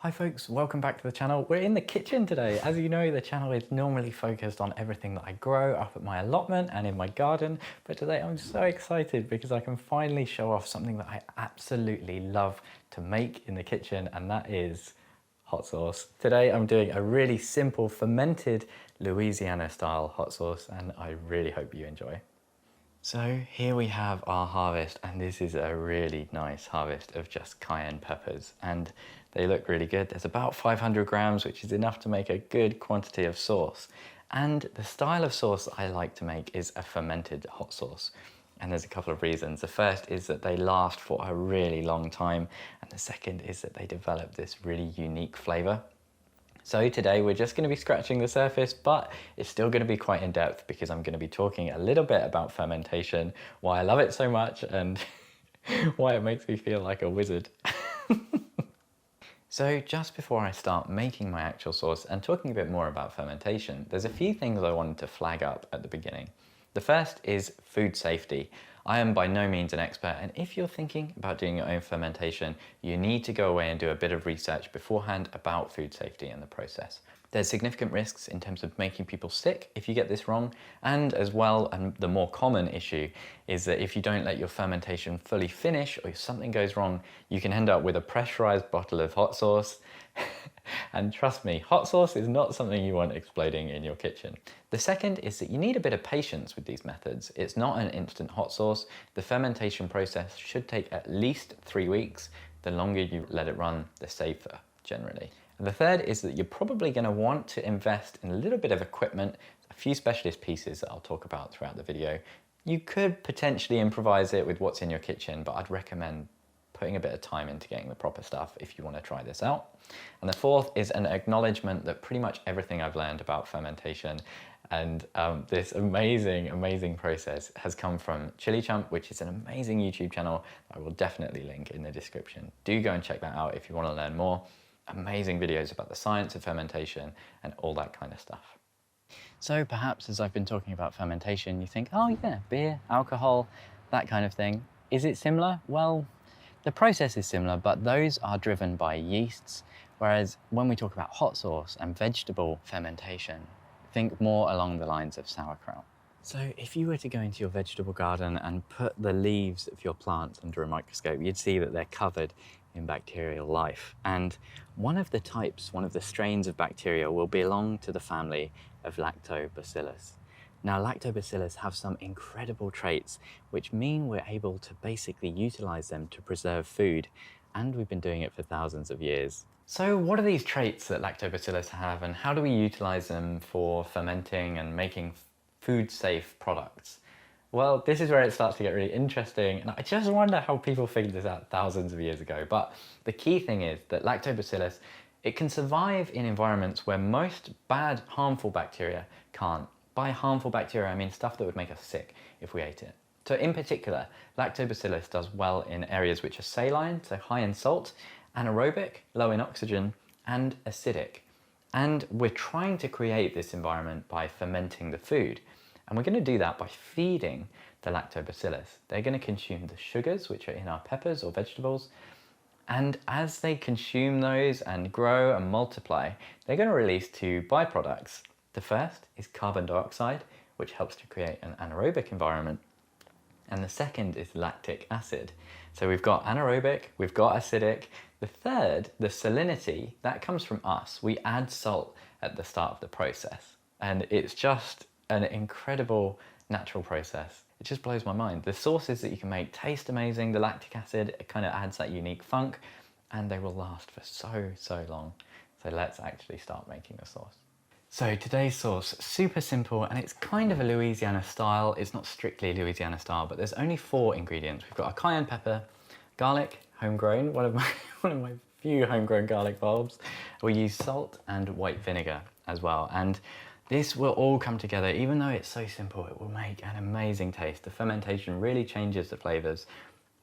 Hi folks, welcome back to the channel. We're in the kitchen today. As you know, the channel is normally focused on everything that I grow up at my allotment and in my garden, but today I'm so excited because I can finally show off something that I absolutely love to make in the kitchen, and that is hot sauce. Today I'm doing a really simple fermented Louisiana style hot sauce, and I really hope you enjoy. So here we have our harvest, and this is a really nice harvest of just cayenne peppers, and they look really good. There's about 500 grams, which is enough to make a good quantity of sauce. And the style of sauce I like to make is a fermented hot sauce. And there's a couple of reasons. The first is that they last for a really long time, and the second is that they develop this really unique flavor. So today we're just going to be scratching the surface, but it's still going to be quite in depth because I'm going to be talking a little bit about fermentation, why I love it so much, and why it makes me feel like a wizard. So just before I start making my actual sauce and talking a bit more about fermentation, there's a few things I wanted to flag up at the beginning. The first is food safety. I am by no means an expert, and if you're thinking about doing your own fermentation, you need to go away and do a bit of research beforehand about food safety and the process. There's significant risks in terms of making people sick if you get this wrong, and as well, and the more common issue is that if you don't let your fermentation fully finish or if something goes wrong, you can end up with a pressurized bottle of hot sauce. And trust me, hot sauce is not something you want exploding in your kitchen. The second is that you need a bit of patience with these methods. It's not an instant hot sauce. The fermentation process should take at least 3 weeks. The longer you let it run, the safer generally. And the third is that you're probably going to want to invest in a little bit of equipment, a few specialist pieces that I'll talk about throughout the video. You could potentially improvise it with what's in your kitchen, but I'd recommend putting a bit of time into getting the proper stuff if you want to try this out. And the fourth is an acknowledgement that pretty much everything I've learned about fermentation and this amazing process has come from Chili Chump, which is an amazing YouTube channel I will definitely link in the description. Do go and check that out if you want to learn more. Amazing videos about the science of fermentation and all that kind of stuff. So perhaps as I've been talking about fermentation, you think, oh yeah, beer, alcohol, that kind of thing. Is it similar? Well, the process is similar, but those are driven by yeasts, whereas when we talk about hot sauce and vegetable fermentation, think more along the lines of sauerkraut. So if you were to go into your vegetable garden and put the leaves of your plants under a microscope, you'd see that they're covered in bacterial life. And one of the strains of bacteria will belong to the family of Lactobacillus. Now, Lactobacillus have some incredible traits, which mean we're able to basically utilize them to preserve food, and we've been doing it for thousands of years. So what are these traits that Lactobacillus have, and how do we utilize them for fermenting and making food-safe products? Well, this is where it starts to get really interesting, and I just wonder how people figured this out thousands of years ago. But the key thing is that Lactobacillus, it can survive in environments where most bad, harmful bacteria can't. By harmful bacteria, I mean stuff that would make us sick if we ate it. So in particular, Lactobacillus does well in areas which are saline, so high in salt, anaerobic, low in oxygen, and acidic. And we're trying to create this environment by fermenting the food. And we're going to do that by feeding the Lactobacillus. They're going to consume the sugars which are in our peppers or vegetables. And as they consume those and grow and multiply, they're going to release two byproducts. The first is carbon dioxide, which helps to create an anaerobic environment. And the second is lactic acid. So we've got anaerobic, we've got acidic. The third, the salinity, that comes from us. We add salt at the start of the process. And it's just an incredible natural process. It just blows my mind. The sauces that you can make taste amazing. The lactic acid, it kind of adds that unique funk, and they will last for so long. So let's actually start making the sauce. So today's sauce, super simple, and it's kind of a Louisiana style. It's not strictly Louisiana style, but there's only 4 ingredients. We've got a cayenne pepper, garlic, homegrown, one of my few homegrown garlic bulbs. We use salt and white vinegar as well. And this will all come together. Even though it's so simple, it will make an amazing taste. The fermentation really changes the flavors,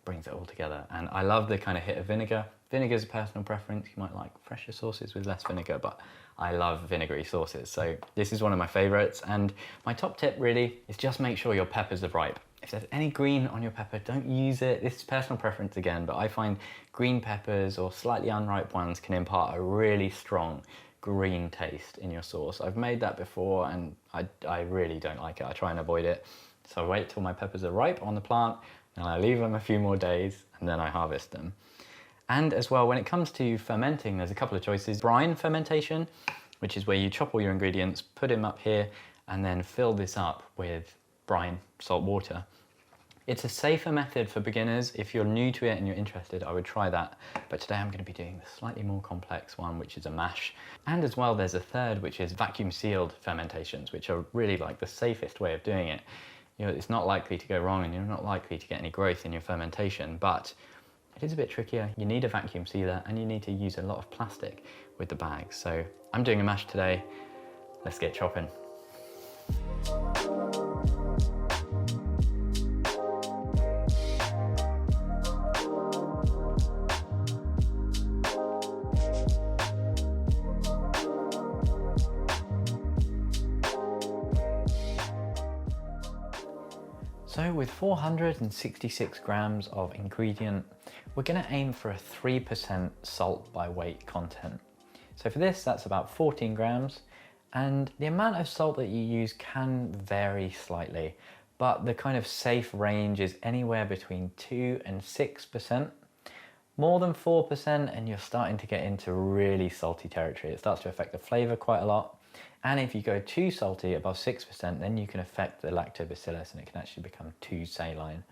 brings it all together. And I love the kind of hit of vinegar. Vinegar is a personal preference. You might like fresher sauces with less vinegar, but I love vinegary sauces. So this is one of my favorites. And my top tip really is just make sure your peppers are ripe. If there's any green on your pepper, don't use it. This is personal preference again, but I find green peppers or slightly unripe ones can impart a really strong green taste in your sauce. I've made that before and I really don't like it. I try and avoid it. So I wait till my peppers are ripe on the plant and I leave them a few more days and then I harvest them. And as well, when it comes to fermenting, there's a couple of choices. Brine fermentation, which is where you chop all your ingredients, put them up here, and then fill this up with brine, salt water. It's a safer method for beginners. If you're new to it and you're interested, I would try that. But today I'm going to be doing the slightly more complex one, which is a mash. And as well, there's a third, which is vacuum sealed fermentations, which are really like the safest way of doing it. You know, it's not likely to go wrong and you're not likely to get any growth in your fermentation, but it is a bit trickier. You need a vacuum sealer and you need to use a lot of plastic with the bags. So I'm doing a mash today. Let's get chopping. So with 466 grams of ingredient, we're going to aim for a 3% salt by weight content. So for this, that's about 14 grams. And the amount of salt that you use can vary slightly, but the kind of safe range is anywhere between 2 and 6%. More than 4% and you're starting to get into really salty territory. It starts to affect the flavor quite a lot. And if you go too salty, above 6%, then you can affect the lactobacillus and it can actually become too saline.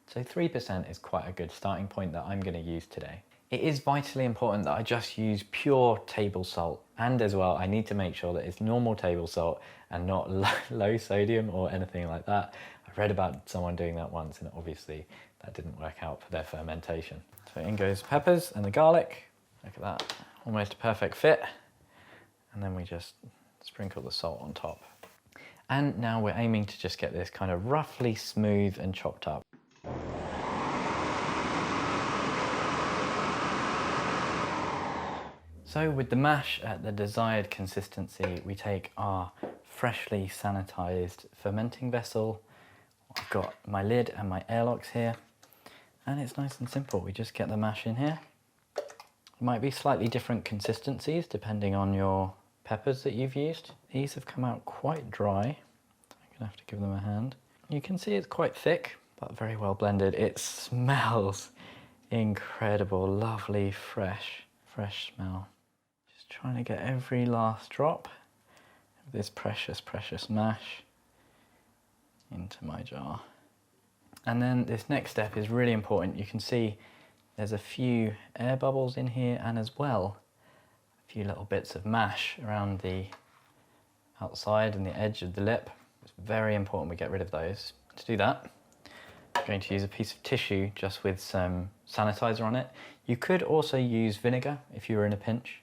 So 3% is quite a good starting point that I'm going to use today. It is vitally important that I just use pure table salt. And as well, I need to make sure that it's normal table salt and not low sodium or anything like that. I read about someone doing that once and obviously that didn't work out for their fermentation. So in goes peppers and the garlic. Look at that, almost a perfect fit. And then we just sprinkle the salt on top. And now we're aiming to just get this kind of roughly smooth and chopped up. So with the mash at the desired consistency, we take our freshly sanitized fermenting vessel. I've got my lid and my airlocks here, and it's nice and simple. We just get the mash in here. It might be slightly different consistencies depending on your peppers that you've used. These have come out quite dry. I'm gonna have to give them a hand. You can see it's quite thick, but very well blended. It smells incredible, lovely, fresh smell. Just trying to get every last drop of this precious, precious mash into my jar. And then this next step is really important. You can see there's a few air bubbles in here and as well a few little bits of mash around the outside and the edge of the lip. It's very important we get rid of those. To do that, I'm going to use a piece of tissue just with some sanitizer on it. You could also use vinegar if you were in a pinch.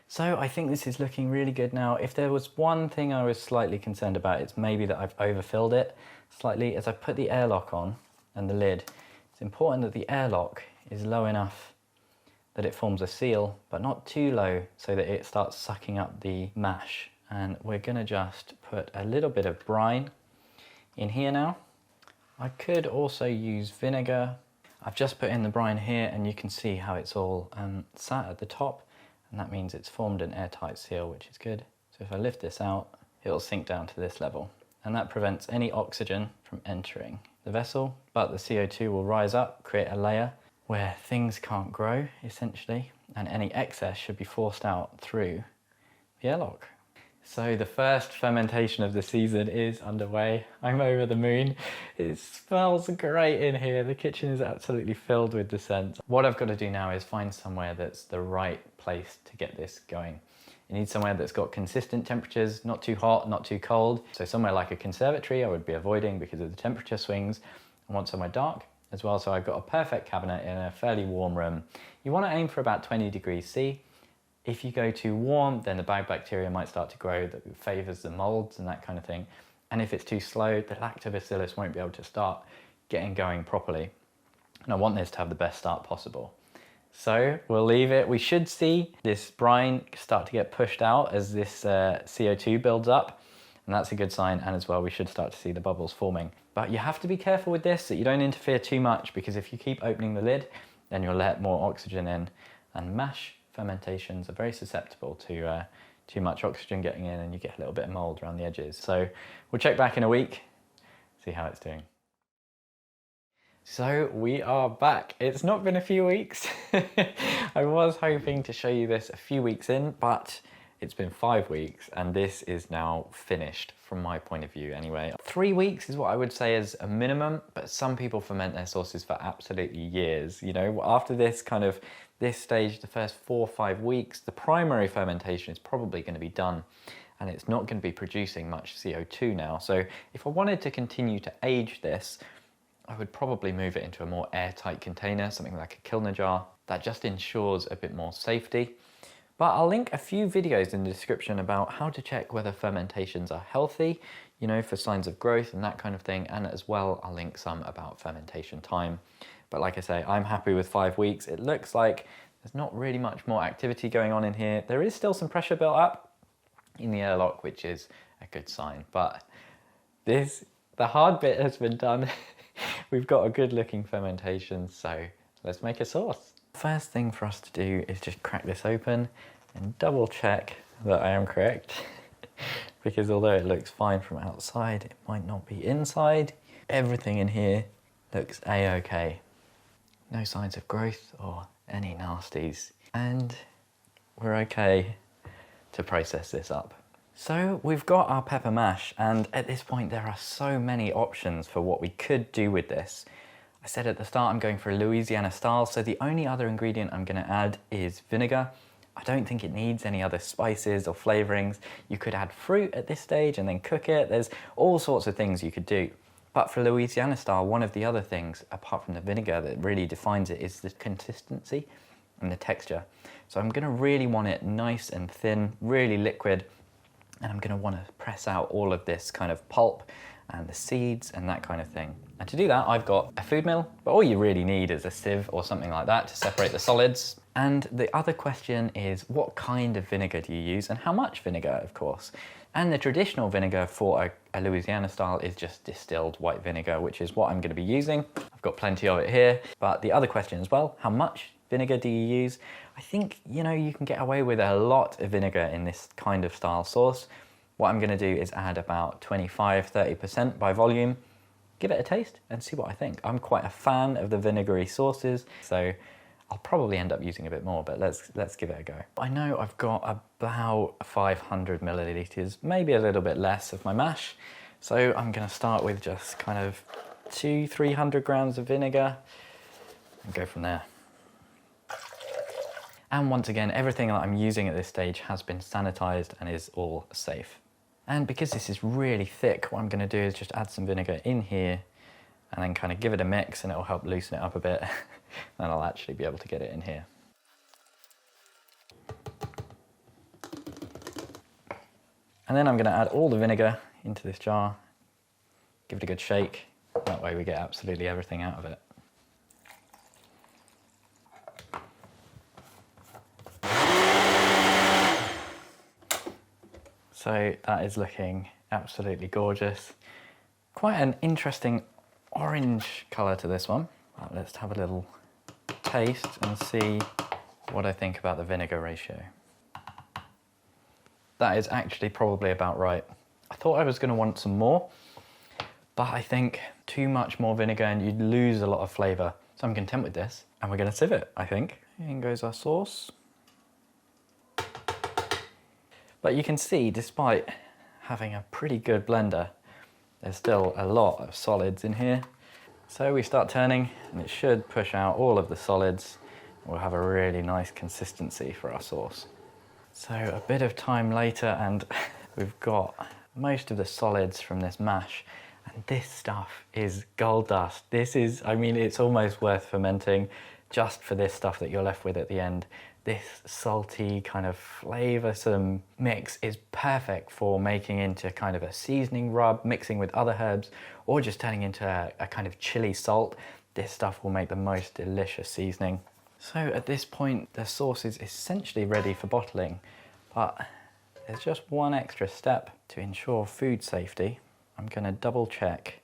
So I think this is looking really good now. If there was one thing I was slightly concerned about, it's maybe that I've overfilled it slightly. As I put the airlock on and the lid, it's important that the airlock is low enough that it forms a seal, but not too low so that it starts sucking up the mash. And we're gonna just put a little bit of brine in here now. I could also use vinegar. I've just put in the brine here and you can see how it's all sat at the top, and that means it's formed an airtight seal, which is good. So if I lift this out, it'll sink down to this level, and that prevents any oxygen from entering the vessel, but the CO2 will rise up, create a layer where things can't grow, essentially, and any excess should be forced out through the airlock. So the first fermentation of the season is underway. I'm over the moon. It smells great in here. The kitchen is absolutely filled with the scent. What I've got to do now is find somewhere that's the right place to get this going. You need somewhere that's got consistent temperatures, not too hot, not too cold. So somewhere like a conservatory I would be avoiding because of the temperature swings. I want somewhere dark as well, so I've got a perfect cabinet in a fairly warm room. You want to aim for about 20 degrees C. If you go too warm, then the bag bacteria might start to grow that favours the molds and that kind of thing. And if it's too slow, the lactobacillus won't be able to start getting going properly. And I want this to have the best start possible. So we'll leave it. We should see this brine start to get pushed out as this CO2 builds up. And that's a good sign. And as well, we should start to see the bubbles forming. But you have to be careful with this, that you don't interfere too much, because if you keep opening the lid, then you'll let more oxygen in. And mash fermentations are very susceptible to too much oxygen getting in, and you get a little bit of mold around the edges. So we'll check back in a week, see how it's doing. So we are back. It's not been a few weeks. I was hoping to show you this a few weeks in, but it's been 5 weeks and this is now finished from my point of view anyway. 3 weeks is what I would say is a minimum, but some people ferment their sauces for absolutely years. You know, after this stage, the first 4 or 5 weeks, the primary fermentation is probably going to be done and it's not going to be producing much CO2 now. So if I wanted to continue to age this, I would probably move it into a more airtight container, something like a Kilner jar. That just ensures a bit more safety. But I'll link a few videos in the description about how to check whether fermentations are healthy, you know, for signs of growth and that kind of thing. And as well, I'll link some about fermentation time. But like I say, I'm happy with 5 weeks. It looks like there's not really much more activity going on in here. There is still some pressure built up in the airlock, which is a good sign. But the hard bit has been done. We've got a good looking fermentation, so let's make a sauce. First thing for us to do is just crack this open and double check that I am correct. Because although it looks fine from outside, it might not be inside. Everything in here looks a-okay. No signs of growth or any nasties. And we're okay to process this up. So we've got our pepper mash, and at this point there are so many options for what we could do with this. I said at the start I'm going for a Louisiana style, so the only other ingredient I'm going to add is vinegar. I don't think it needs any other spices or flavorings. You could add fruit at this stage and then cook it. There's all sorts of things you could do. But for Louisiana style, one of the other things, apart from the vinegar, that really defines it is the consistency and the texture. So I'm going to really want it nice and thin, really liquid. And I'm going to want to press out all of this kind of pulp and the seeds and that kind of thing. And to do that, I've got a food mill, but all you really need is a sieve or something like that to separate the solids. And the other question is, what kind of vinegar do you use and how much vinegar, of course? And the traditional vinegar for a Louisiana style is just distilled white vinegar, which is what I'm going to be using. I've got plenty of it here. But the other question as well, how much vinegar do you use? I think, you know, you can get away with a lot of vinegar in this kind of style sauce. What I'm going to do is add about 25–30% by volume, give it a taste and see what I think. I'm quite a fan of the vinegary sauces, so I'll probably end up using a bit more, but let's give it a go. I know I've got about 500 milliliters, maybe a little bit less of my mash. So I'm going to start with just kind of 200–300 grams of vinegar and go from there. And once again, everything that I'm using at this stage has been sanitized and is all safe. And because this is really thick, what I'm going to do is just add some vinegar in here and then kind of give it a mix, and it'll help loosen it up a bit. Then I'll actually be able to get it in here. And then I'm going to add all the vinegar into this jar, give it a good shake. That way we get absolutely everything out of it. So that is looking absolutely gorgeous. Quite an interesting orange colour to this one. Well, let's have a little taste and see what I think about the vinegar ratio. That is actually probably about right. I thought I was going to want some more, but I think too much more vinegar and you'd lose a lot of flavour. So I'm content with this, and we're going to sieve it, I think. In goes our sauce. But you can see, despite having a pretty good blender, there's still a lot of solids in here. So we start turning, and it should push out all of the solids. We'll have a really nice consistency for our sauce. So a bit of time later, and we've got most of the solids from this mash, and this stuff is gold dust. This is, I mean, it's almost worth fermenting just for this stuff that you're left with at the end. This salty kind of flavoursome mix is perfect for making into kind of a seasoning rub, mixing with other herbs, or just turning into a kind of chili salt. This stuff will make the most delicious seasoning. So at this point, the sauce is essentially ready for bottling, but there's just one extra step to ensure food safety. I'm going to double check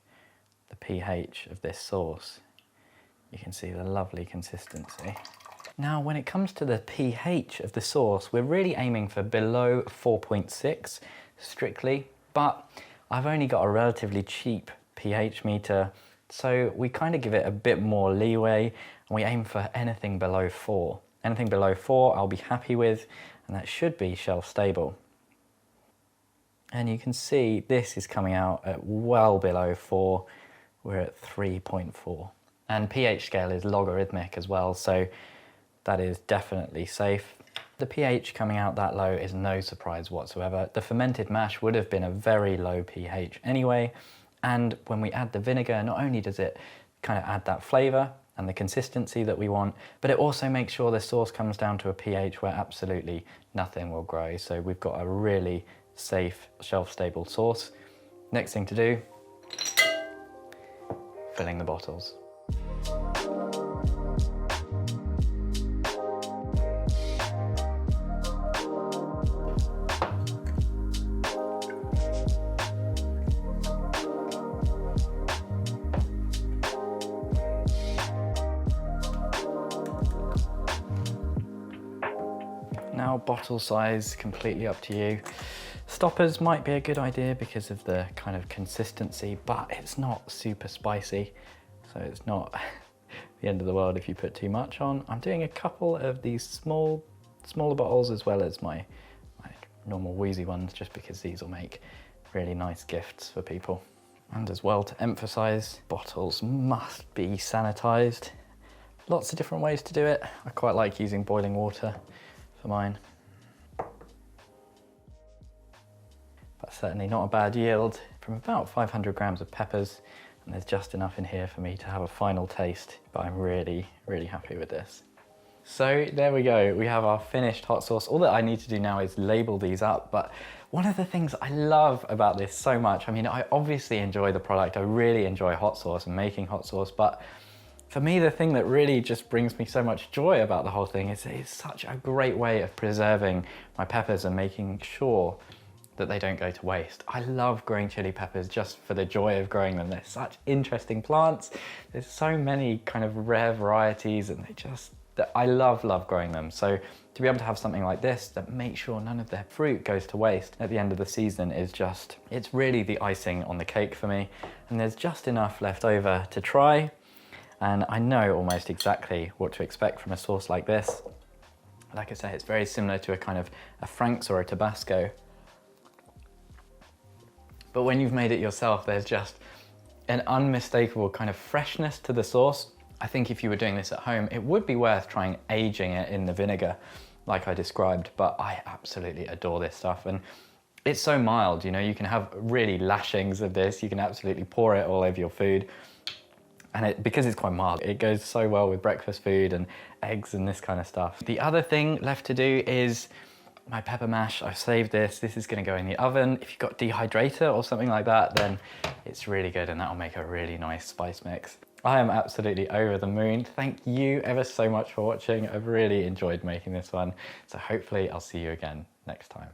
the pH of this sauce. You can see the lovely consistency. Now, when it comes to the pH of the sauce, we're really aiming for below 4.6 strictly, but I've only got a relatively cheap pH meter, so we kind of give it a bit more leeway, and we aim for anything below 4. Anything below 4 I'll be happy with, and that should be shelf stable. And you can see this is coming out at well below 4. We're at 3.4. And pH scale is logarithmic as well, so that is definitely safe. The pH coming out that low is no surprise whatsoever. The fermented mash would have been a very low pH anyway, and when we add the vinegar, not only does it kind of add that flavour and the consistency that we want, but it also makes sure the sauce comes down to a pH where absolutely nothing will grow. So we've got a really safe, shelf-stable sauce. Next thing to do, filling the bottles. Now, bottle size, completely up to you. Stoppers might be a good idea because of the kind of consistency, but it's not super spicy, so it's not the end of the world if you put too much on. I'm doing a couple of these smaller bottles as well as my normal wheezy ones, just because these will make really nice gifts for people. And as well, to emphasize, bottles must be sanitized. Lots of different ways to do it. I quite like using boiling water for mine. That's certainly not a bad yield from about 500 grams of peppers, and there's just enough in here for me to have a final taste, but I'm really, really happy with this. So there we go, we have our finished hot sauce. All that I need to do now is label these up, but one of the things I love about this so much, I mean, I obviously enjoy the product, I really enjoy hot sauce and making hot sauce, but for me, the thing that really just brings me so much joy about the whole thing is it's such a great way of preserving my peppers and making sure that they don't go to waste. I love growing chili peppers just for the joy of growing them. They're such interesting plants. There's so many kind of rare varieties, and I love growing them. So to be able to have something like this that makes sure none of their fruit goes to waste at the end of the season is just, it's really the icing on the cake for me. And there's just enough left over to try. And I know almost exactly what to expect from a sauce like this. Like I say, it's very similar to a kind of a Frank's or a Tabasco. But when you've made it yourself, there's just an unmistakable kind of freshness to the sauce. I think if you were doing this at home, it would be worth trying aging it in the vinegar like I described, but I absolutely adore this stuff. And it's so mild, you know, you can have really lashings of this. You can absolutely pour it all over your food. And because it's quite mild, it goes so well with breakfast food and eggs and this kind of stuff. The other thing left to do is my pepper mash. I've saved this. This is going to go in the oven. If you've got dehydrator or something like that, then it's really good, and that'll make a really nice spice mix. I am absolutely over the moon. Thank you ever so much for watching. I've really enjoyed making this one. So hopefully I'll see you again next time.